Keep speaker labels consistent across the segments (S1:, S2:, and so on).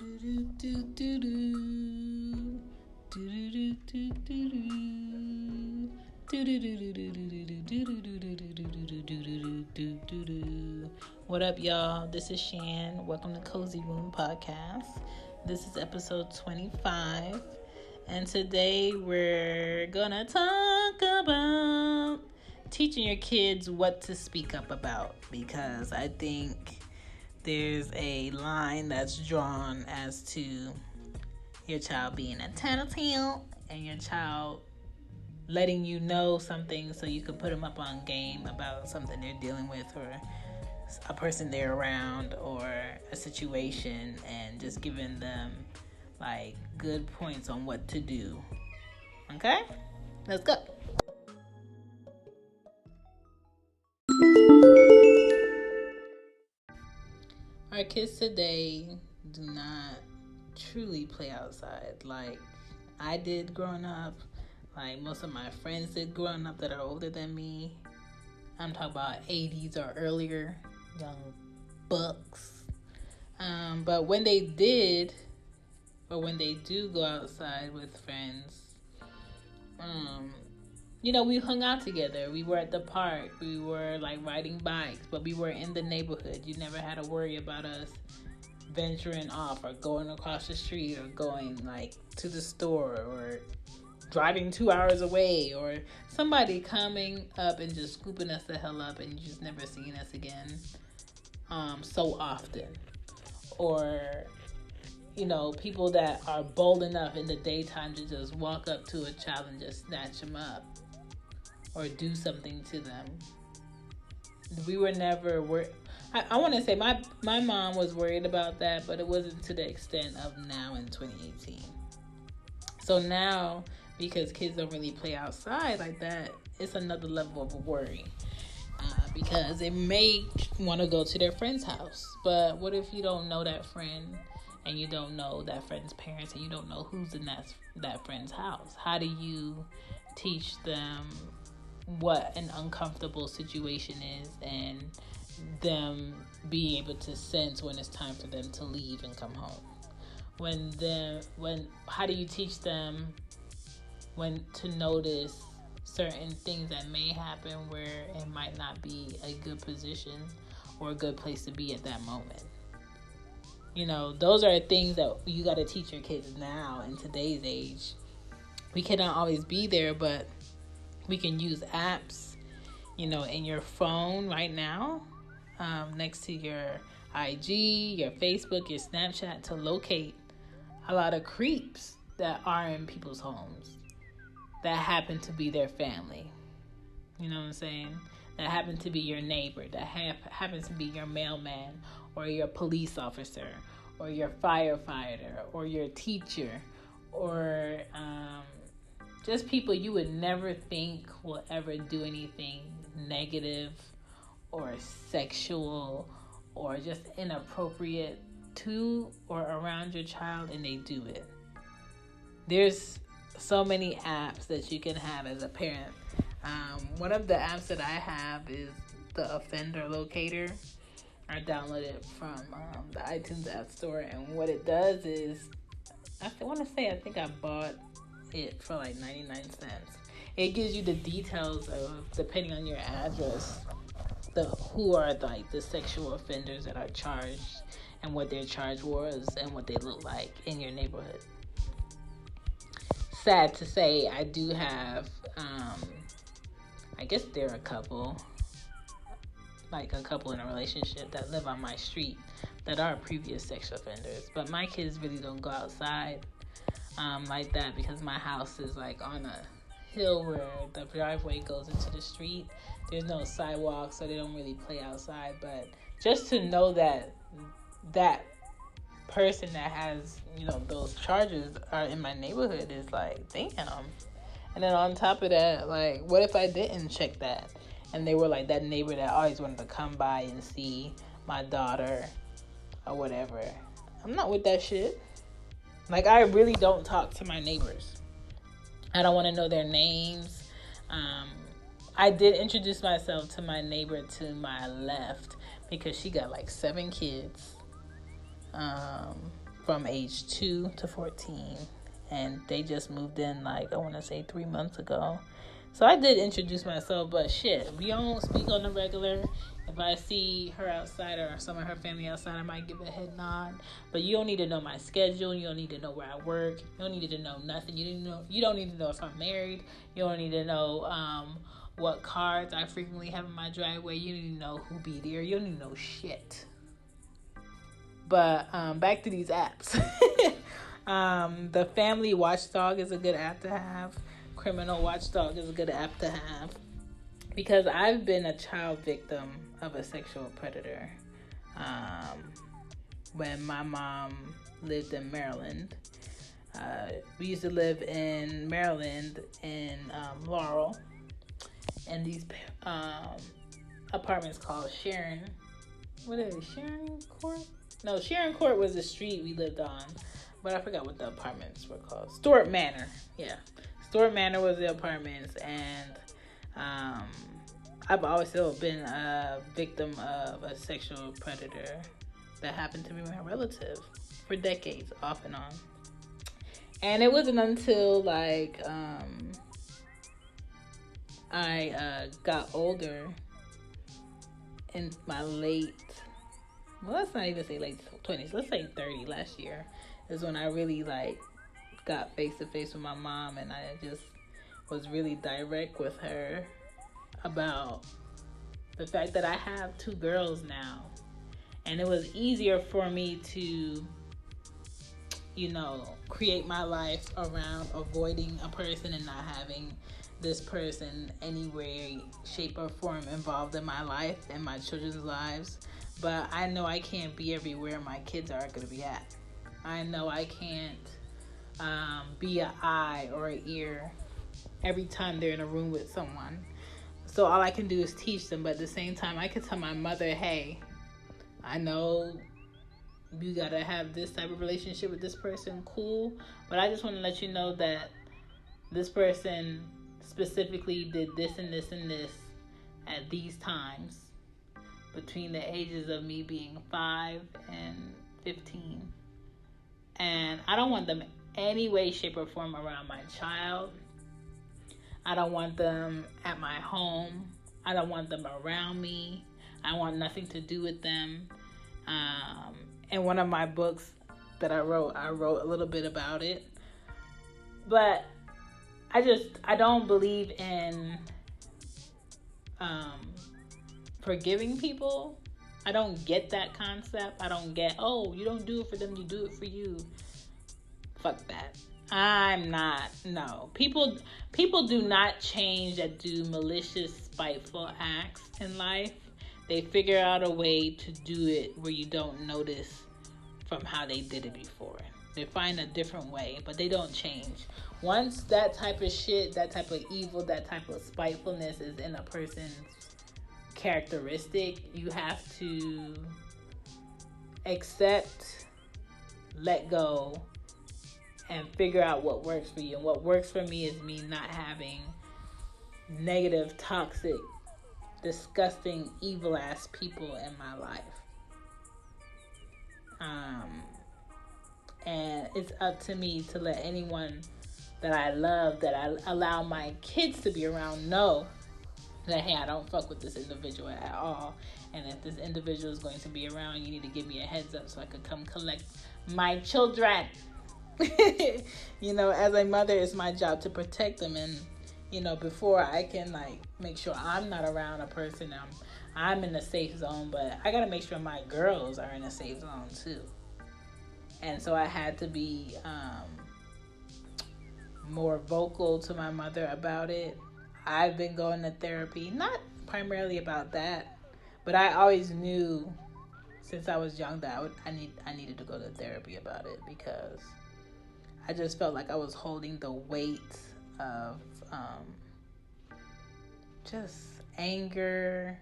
S1: What up, y'all? This is Shan. Welcome to Cozy Womb Podcast. This is episode 25. And today we're gonna talk about teaching your kids what to speak up about, because I think there's a line that's drawn as to your child being a tattletale and your child letting you know something so you can put them up on game about something they're dealing with, or a person they're around, or a situation, and just giving them like good points on what to do. Okay? Let's go. Our kids today do not truly play outside like I did growing up, like most of my friends did growing up that are older than me. I'm talking about 80s or earlier, young bucks. But when they did, or when they do go outside with friends, we hung out together. We were at the park. We were like riding bikes, but we were in the neighborhood. You never had to worry about us venturing off or going across the street or going like to the store or driving 2 hours away, or somebody coming up and just scooping us the hell up and you just never seeing us again so often. Or people that are bold enough in the daytime to just walk up to a child and just snatch them up or do something to them. We were never I want to say my mom was worried about that, but it wasn't to the extent of now in 2018. So now, because kids don't really play outside like that, it's another level of worry. Because they may want to go to their friend's house. But what if you don't know that friend, and you don't know that friend's parents, and you don't know who's in that friend's house? How do you teach them what an uncomfortable situation is, and them being able to sense when it's time for them to leave and come home? How do you teach them when to notice certain things that may happen where it might not be a good position or a good place to be at that moment? Those are things that you got to teach your kids now in today's age. We cannot always be there, but we can use apps, in your phone right now, next to your IG, your Facebook, your Snapchat, to locate a lot of creeps that are in people's homes that happen to be their family. You know what I'm saying? That happen to be your neighbor, that happens to be your mailman, or your police officer, or your firefighter, or your teacher, or just people you would never think will ever do anything negative or sexual or just inappropriate to or around your child, and they do it. There's so many apps that you can have as a parent. One of the apps that I have is the Offender Locator. I downloaded it from the iTunes App Store, and what it does is, I think I bought it for like 99 cents. It gives you the details of, depending on your address, who are like the sexual offenders that are charged, and what their charge was, and what they look like in your neighborhood. Sad to say, I do have, I guess they're a couple in a relationship that live on my street that are previous sexual offenders. But my kids really don't go outside like that, because my house is like on a hill where the driveway goes into the street. There's no sidewalk, so they don't really play outside. But just to know that person that has, those charges are in my neighborhood is like, damn. And then on top of that, like, what if I didn't check that? And they were like that neighbor that always wanted to come by and see my daughter or whatever. I'm not with that shit. Like, I really don't talk to my neighbors. I don't want to know their names. I did introduce myself to my neighbor to my left, because she got like 7 kids. from age 2 to 14. And they just moved in, like, I want to say 3 months ago. So I did introduce myself, but shit, we don't speak on the regular. If I see her outside or some of her family outside, I might give a head nod. But you don't need to know my schedule. You don't need to know where I work. You don't need to know nothing. You don't need to know if I'm married. You don't need to know what cars I frequently have in my driveway. You don't need to know who be there. You don't need to know shit. But back to these apps. The Family Watchdog is a good app to have. Criminal Watchdog is a good app to have. Because I've been a child victim of a sexual predator. When my mom lived in Maryland. We used to live in Maryland in Laurel. And these apartments called Sharon. What is it? Sharon Court? No, Sharon Court was the street we lived on. But I forgot what the apartments were called. Stuart Manor. Yeah. Stuart Manor was the apartments. And I've always still been a victim of a sexual predator that happened to be my relative for decades, off and on. And it wasn't until like I got older in my late, well, let's not even say late 20s, let's say 30 last year, is when I really like got face to face with my mom, and I just was really direct with her about the fact that I have 2 girls now. And it was easier for me to, create my life around avoiding a person and not having this person any way, shape, or form involved in my life and my children's lives. But I know I can't be everywhere my kids are going to be at. I know I can't be an eye or an ear every time they're in a room with someone. So all I can do is teach them. But at the same time, I can tell my mother, hey, I know you got to have this type of relationship with this person, cool. But I just want to let you know that this person specifically did this and this and this at these times between the ages of me being 5 and 15. And I don't want them any way, shape, or form around my child. I don't want them at my home. I don't want them around me. I want nothing to do with them. In one of my books that I wrote a little bit about it. But I don't believe in forgiving people. I don't get that concept. I don't get, oh, you don't do it for them, you do it for you. Fuck that. No. People do not change that do malicious, spiteful acts in life. They figure out a way to do it where you don't notice from how they did it before. They find a different way, but they don't change. Once that type of shit, that type of evil, that type of spitefulness is in a person's characteristic, you have to accept, let go, and figure out what works for you. And what works for me is me not having negative, toxic, disgusting, evil ass people in my life. And it's up to me to let anyone that I love, that I allow my kids to be around, know that, hey, I don't fuck with this individual at all. And if this individual is going to be around, you need to give me a heads up so I could come collect my children. As a mother, it's my job to protect them. And, before I can, make sure I'm not around a person, I'm in a safe zone. But I got to make sure my girls are in a safe zone, too. And so I had to be more vocal to my mother about it. I've been going to therapy, not primarily about that, but I always knew since I was young that I needed to go to therapy about it, because I just felt like I was holding the weight of just anger,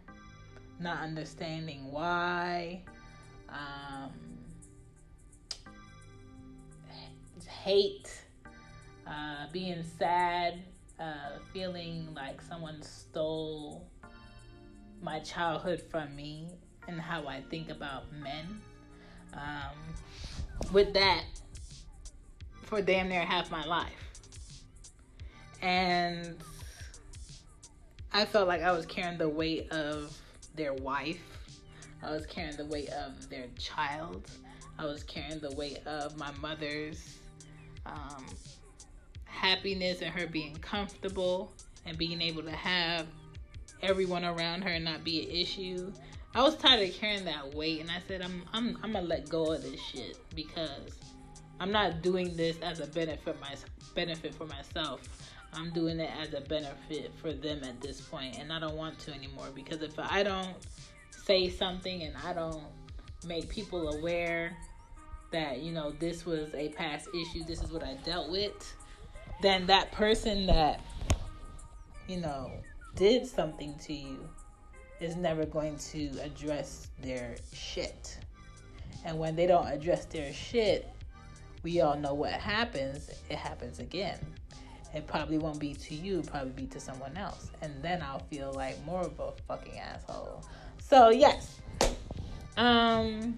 S1: not understanding why, hate, being sad, feeling like someone stole my childhood from me and how I think about men. with that for damn near half my life. And I felt like I was carrying the weight of their wife. I was carrying the weight of their child. I was carrying the weight of my mother's happiness and her being comfortable and being able to have everyone around her and not be an issue. I was tired of carrying that weight, and I said, I'm gonna let go of this shit, because I'm not doing this as a benefit for myself. I'm doing it as a benefit for them at this point, and I don't want to anymore, because if I don't say something and I don't make people aware that, you know, this was a past issue, this is what I dealt with, then that person that, you know, did something to you is never going to address their shit. And when they don't address their shit, we all know what happens. It happens again. It probably won't be to you, it'll probably be to someone else. And then I'll feel like more of a fucking asshole. So yes, I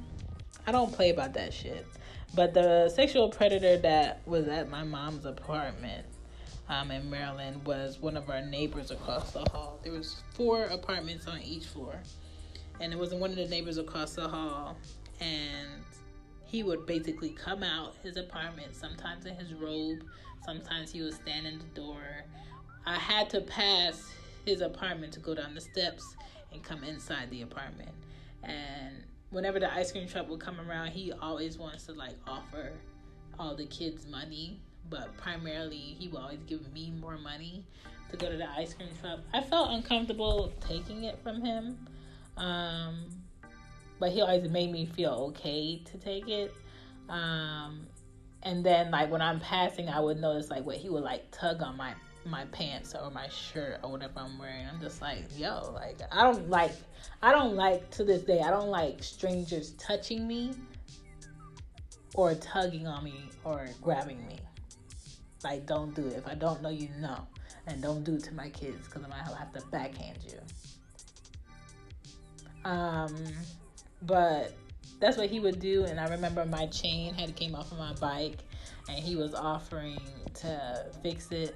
S1: don't play about that shit. But the sexual predator that was at my mom's apartment in Maryland was one of our neighbors across the hall. There was 4 apartments on each floor, and it was one of the neighbors across the hall, and he would basically come out his apartment, sometimes in his robe, sometimes he would stand in the door. I had to pass his apartment to go down the steps and come inside the apartment. And whenever the ice cream truck would come around, he always wants to like offer all the kids money, but primarily he would always give me more money to go to the ice cream truck. I felt uncomfortable taking it from him, but he always made me feel okay to take it. And then like when I'm passing, I would notice like what he would like tug on my pants or my shirt or whatever I'm wearing. I'm just like, yo, like I don't like to this day, I don't like strangers touching me or tugging on me or grabbing me. Like, don't do it. If I don't know you, know. And don't do it to my kids, because I might have to backhand you. But that's what he would do. And I remember my chain had came off of my bike, and he was offering to fix it.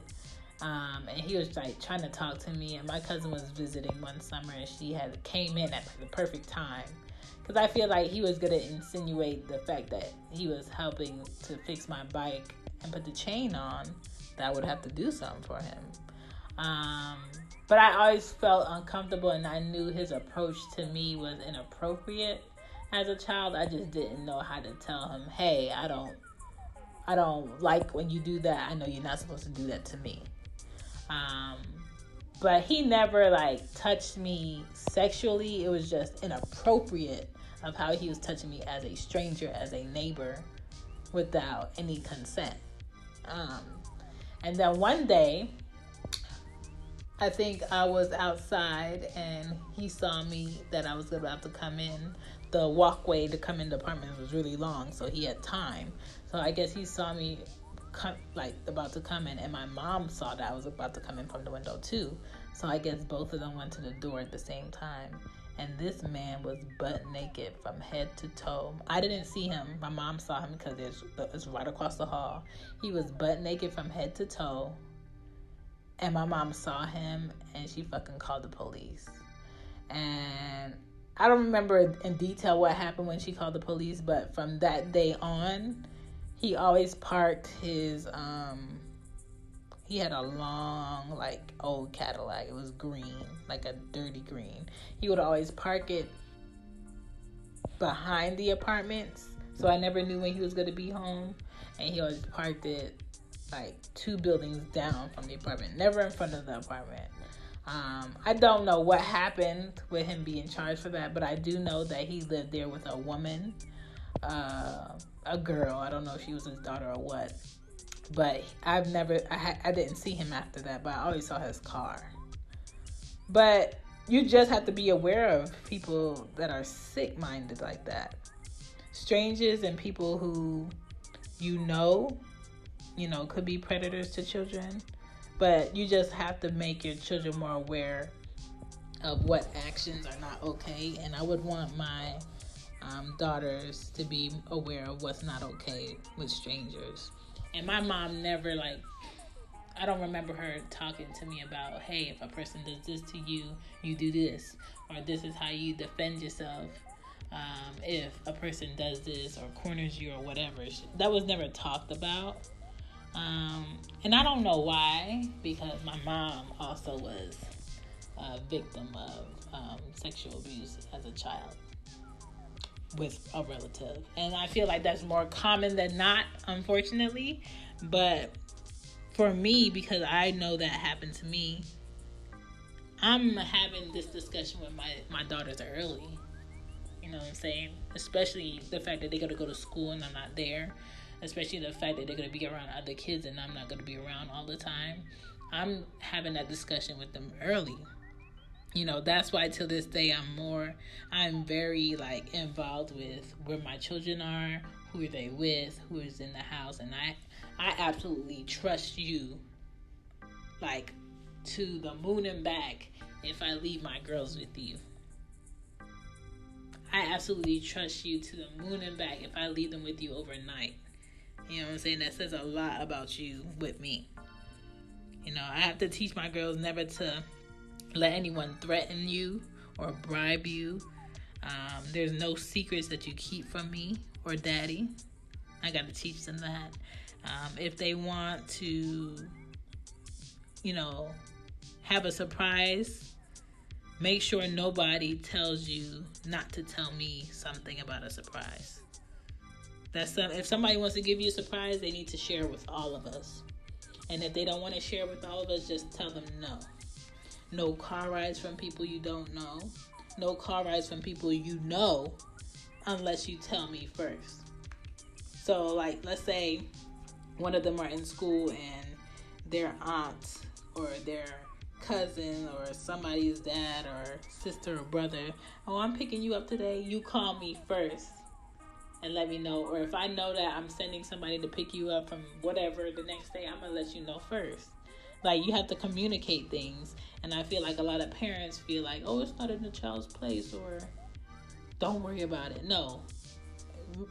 S1: And he was like trying to talk to me, and my cousin was visiting one summer, and she had came in at the perfect time, because I feel like he was gonna insinuate the fact that he was helping to fix my bike and put the chain on, that I would have to do something for him. But I always felt uncomfortable, and I knew his approach to me was inappropriate as a child. I just didn't know how to tell him, hey, I don't like when you do that. I know you're not supposed to do that to me. But he never like touched me sexually. It was just inappropriate of how he was touching me as a stranger, as a neighbor, without any consent. And then one day, I think I was outside and he saw me that I was about to come in. The walkway to come in the apartment was really long, so he had time. So I guess he saw me about to come in, and my mom saw that I was about to come in from the window too. So I guess both of them went to the door at the same time. And this man was butt naked from head to toe. I didn't see him. My mom saw him because it's right across the hall. He was butt naked from head to toe. And my mom saw him, and she fucking called the police. And I don't remember in detail what happened when she called the police, but from that day on, he always parked his, he had a long, like, old Cadillac. It was green, like a dirty green. He would always park it behind the apartments, so I never knew when he was going to be home. And he always parked it, like, 2 buildings down from the apartment, never in front of the apartment. I don't know what happened with him being charged for that, but I do know that he lived there with a woman, a girl. I don't know if she was his daughter or what. But I didn't see him after that, but I always saw his car. But you just have to be aware of people that are sick-minded like that. Strangers and people who you know, could be predators to children. But you just have to make your children more aware of what actions are not okay. And I would want my daughters to be aware of what's not okay with strangers. And my mom never, like, I don't remember her talking to me about, hey, if a person does this to you, you do this, or this is how you defend yourself. If a person does this or corners you or whatever, that was never talked about. And I don't know why, because my mom also was a victim of sexual abuse as a child with a relative. And I feel like that's more common than not, unfortunately. But for me, because I know that happened to me, I'm having this discussion with my daughters early. You know what I'm saying? Especially the fact that they're going to go to school and I'm not there. Especially the fact that they're going to be around other kids and I'm not going to be around all the time. I'm having that discussion with them early. You know, that's why till this day I'm very like involved with where my children are, who are they with, who is in the house, and I absolutely trust you like to the moon and back if I leave my girls with you. I absolutely trust you to the moon and back if I leave them with you overnight. You know what I'm saying? That says a lot about you with me. You know, I have to teach my girls never to let anyone threaten you or bribe you. There's no secrets that you keep from me or daddy. I got to teach them that. If they want to, you know, have a surprise, make sure nobody tells you not to tell me something about a surprise. If somebody wants to give you a surprise, they need to share with all of us. And if they don't want to share with all of us, just tell them no. No car rides from people you don't know. No car rides from people you know unless you tell me first. So, like, let's say one of them are in school and their aunt or their cousin or somebody's dad or sister or brother, oh, I'm picking you up today. You call me first and let me know. Or if I know that I'm sending somebody to pick you up from whatever the next day, I'm going to let you know first. Like, you have to communicate things. And I feel like a lot of parents feel like, oh, it's not in the child's place, or don't worry about it. No.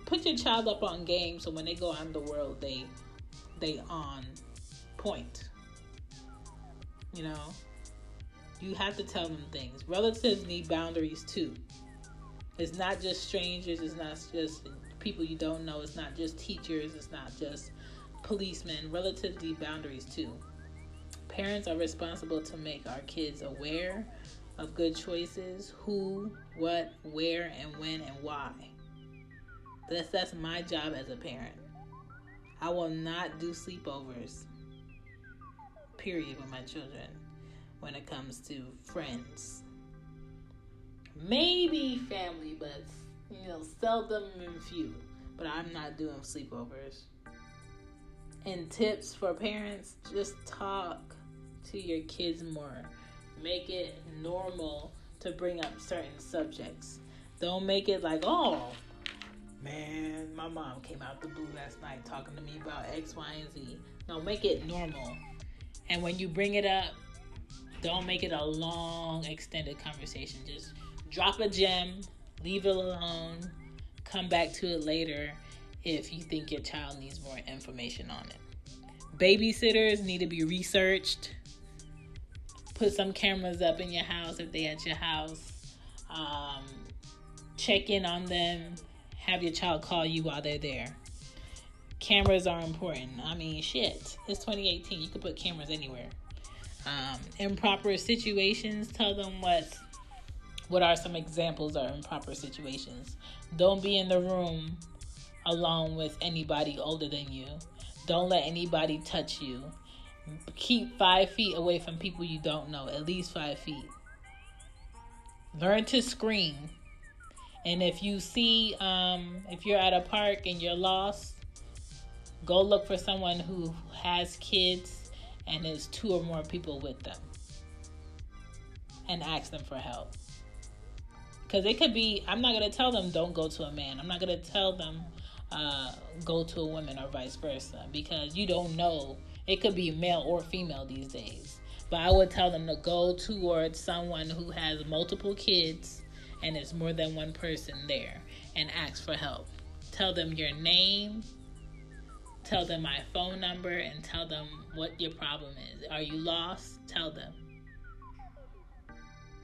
S1: Put your child up on game so when they go out in the world, they on point. You know? You have to tell them things. Relatives need boundaries too. It's not just strangers. It's not just people you don't know. It's not just teachers. It's not just policemen. Relatives need boundaries too. Parents are responsible to make our kids aware of good choices, who, what, where, and when, and why. That's my job as a parent. I will not do sleepovers, period, with my children when it comes to friends. Maybe family, but, seldom and few. But I'm not doing sleepovers. And tips for parents, just talk to your kids more. Make it normal to bring up certain subjects. Don't make it like, oh, man, my mom came out the blue last night talking to me about X, Y, and Z. No, make it normal. And when you bring it up, don't make it a long, extended conversation. Just drop a gem, leave it alone, come back to it later if you think your child needs more information on it. Babysitters need to be researched. Put some cameras up in your house if they at your house. Check in on them. Have your child call you while they're there. Cameras are important. I mean, shit. It's 2018. You can put cameras anywhere. Improper situations. Tell them what are some examples of improper situations. Don't be in the room alone with anybody older than you. Don't let anybody touch you. Keep 5 feet away from people you don't know. At least 5 feet. Learn to scream. And if you see, if you're at a park and you're lost, go look for someone who has kids and there's 2 or more people with them. And ask them for help. Because it could be, I'm not going to tell them don't go to a man. I'm not going to tell them go to a woman or vice versa. Because you don't know. It could be male or female these days. But I would tell them to go towards someone who has multiple kids and it's more than one person there. and ask for help. Tell them your name, tell them my phone number, and tell them what your problem is. Are you lost? Tell them.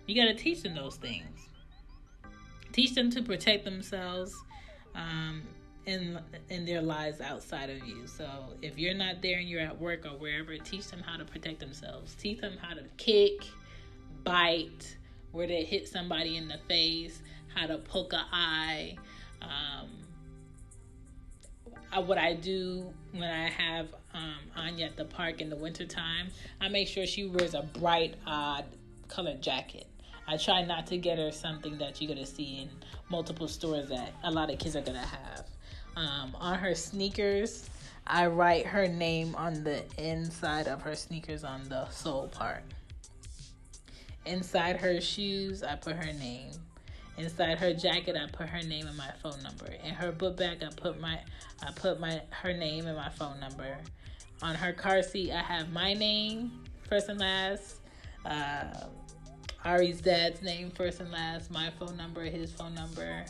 S1: You got to teach them those things. Teach them to protect themselves in their lives outside of you. So if you're not there and you're at work or wherever, teach them how to protect themselves. Teach them how to kick, bite, where they hit somebody in the face, how to poke an eye. What I do when I have Anya at the park in the wintertime, I make sure she wears a bright, odd colored jacket. I try not to get her something that you're going to see in multiple stores that a lot of kids are going to have. On her sneakers, I write her name on the inside of her sneakers on the sole part. Inside her shoes, I put her name. Inside her jacket, I put her name and my phone number. In her book bag, I put her name and my phone number. On her car seat, I have my name, first and last. Ari's dad's name, first and last. My phone number, his phone number.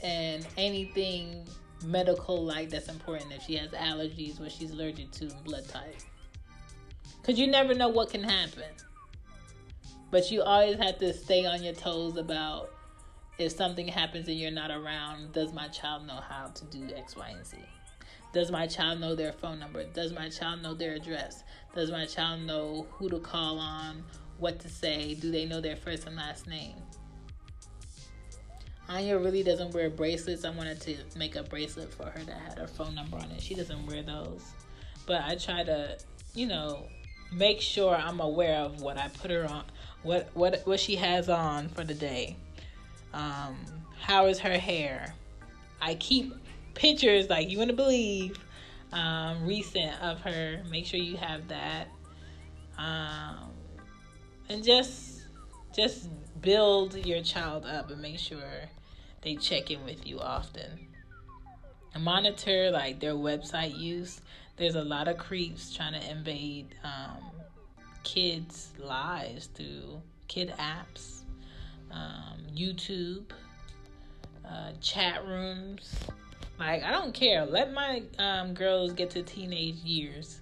S1: And anything medical like that's important. If she has allergies, what she's allergic to, blood type. Because you never know what can happen. But you always have to stay on your toes about if something happens and you're not around, does my child know how to do X, Y, and Z? Does my child know their phone number? Does my child know their address? Does my child know who to call on, what to say? Do they know their first and last name? Anya really doesn't wear bracelets. I wanted to make a bracelet for her that had her phone number on it. She doesn't wear those. But I try to, make sure I'm aware of what I put her on, what she has on for the day. How is her hair? I keep pictures like you wouldn't believe, recent of her. Make sure you have that. And just build your child up and make sure they check in with you often. And monitor like their website use. There's a lot of creeps trying to invade kids' lives through kid apps, YouTube, chat rooms. Like, I don't care. Let my girls get to teenage years.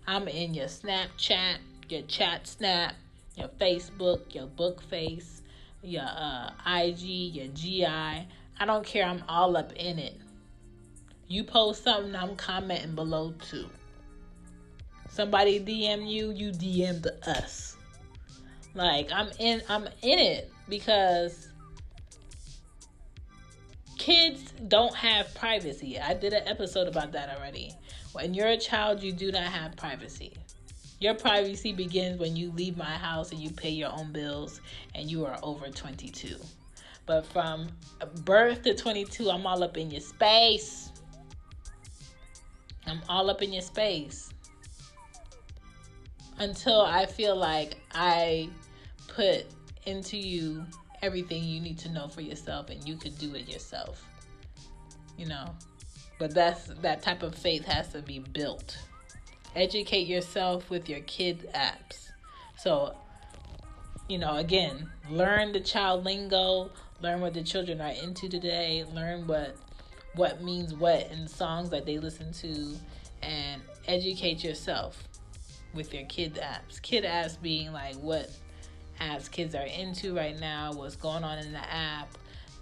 S1: I'm in your Snapchat, your Chat Snap, your Facebook, your Book Face, your IG, your GI. I don't care. I'm all up in it. You post something, I'm commenting below too. Somebody DM you, you DM'd us. Like, I'm in it because kids don't have privacy. I did an episode about that already. When you're a child, you do not have privacy. Your privacy begins when you leave my house and you pay your own bills and you are over 22. But from birth to 22, I'm all up in your space. I'm all up in your space. Until I feel like I put into you everything you need to know for yourself and you could do it yourself. But that type of faith has to be built. Educate yourself with your kid apps. So, again, learn the child lingo, learn what the children are into today, learn what means what in songs that they listen to, and educate yourself with your kid apps. Kid apps being like what apps kids are into right now, what's going on in the app.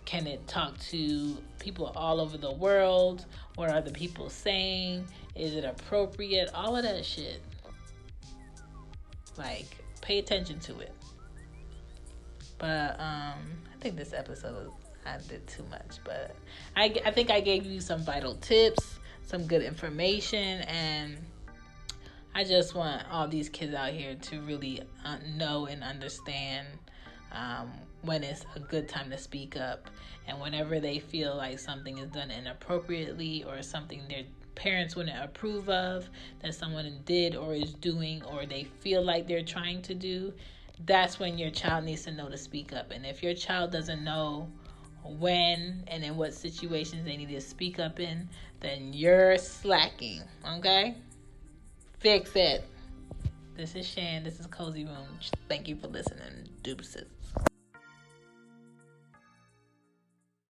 S1: Can it talk to people all over the world? What are the people saying? Is it appropriate? All of that shit. Like, pay attention to it. But I think this episode I did too much, but I think I gave you some vital tips, some good information, and I just want all these kids out here to really know and understand when it's a good time to speak up, and whenever they feel like something is done inappropriately or something their parents wouldn't approve of that someone did or is doing or they feel like they're trying to do, that's when your child needs to know to speak up. And if your child doesn't know when and in what situations they need to speak up in, then you're slacking, okay? Fix it. This is Shan. This is Cozy Room. Thank you for listening. Deuces.